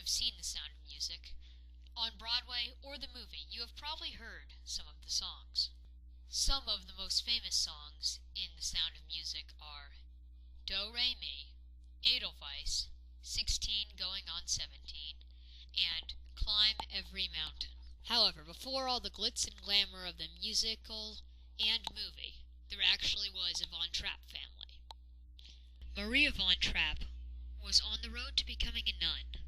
have seen The Sound of Music, on Broadway or the movie, you have probably heard some of the songs. Some of the most famous songs in The Sound of Music are Do Re Mi, Edelweiss, 16 Going on 17, and Climb Every Mountain. However, before all the glitz and glamour of the musical and movie, there actually was a Von Trapp family. Maria Von Trapp was on the road to becoming a nun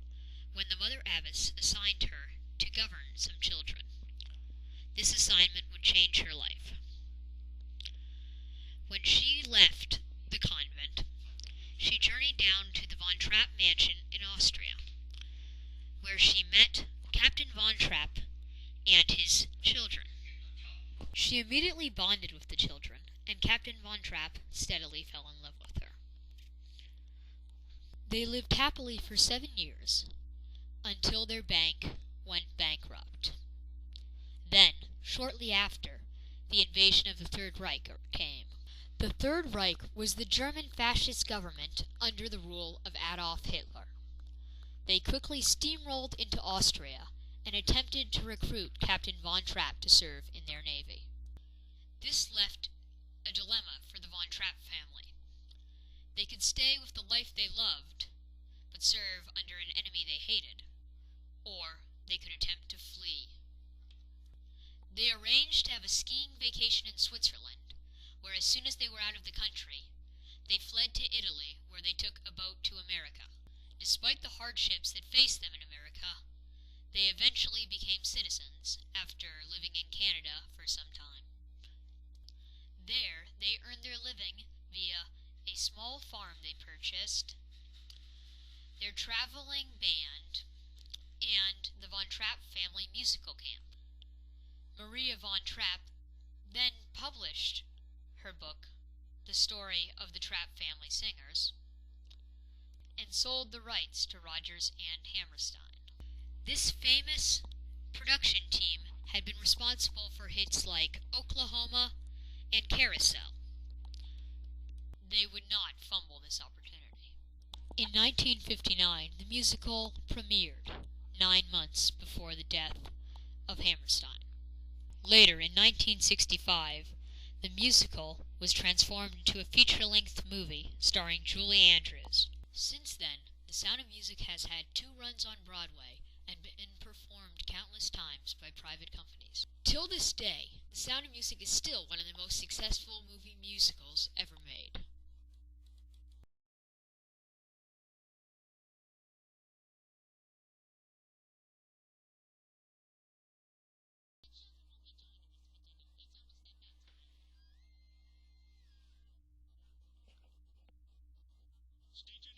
when the Mother Abbess assigned her to govern some children. This assignment would change her life. When she left the convent, she journeyed down to the Von Trapp mansion in Austria, where she met Captain Von Trapp and his children. She immediately bonded with the children, and Captain Von Trapp steadily fell in love with her. They lived happily for 7 years, until their bank went bankrupt. Then, shortly after, the invasion of the Third Reich came. The Third Reich was the German fascist government under the rule of Adolf Hitler. They quickly steamrolled into Austria and attempted to recruit Captain Von Trapp to serve in their navy. This left a dilemma for the Von Trapp family. They could stay with the life they loved, but serve under an enemy they hated, or they could attempt to flee. They arranged to have a skiing vacation in Switzerland, where as soon as they were out of the country, they fled to Italy, where they took a boat to America. Despite the hardships that faced them in America, they eventually became citizens after living in Canada for some time. There, they earned their living via a small farm they purchased, their traveling band, and the Von Trapp family musical camp. Maria Von Trapp then published her book, The Story of the Trapp Family Singers, and sold the rights to Rodgers and Hammerstein. This famous production team had been responsible for hits like Oklahoma and Carousel. They would not fumble this opportunity. In 1959, the musical premiered 9 months before the death of Hammerstein. Later, in 1965, the musical was transformed into a feature-length movie starring Julie Andrews. Since then, The Sound of Music has had 2 runs on Broadway and been performed countless times by private companies. Till this day, The Sound of Music is still one of the most successful movie musicals ever made. Stay tuned.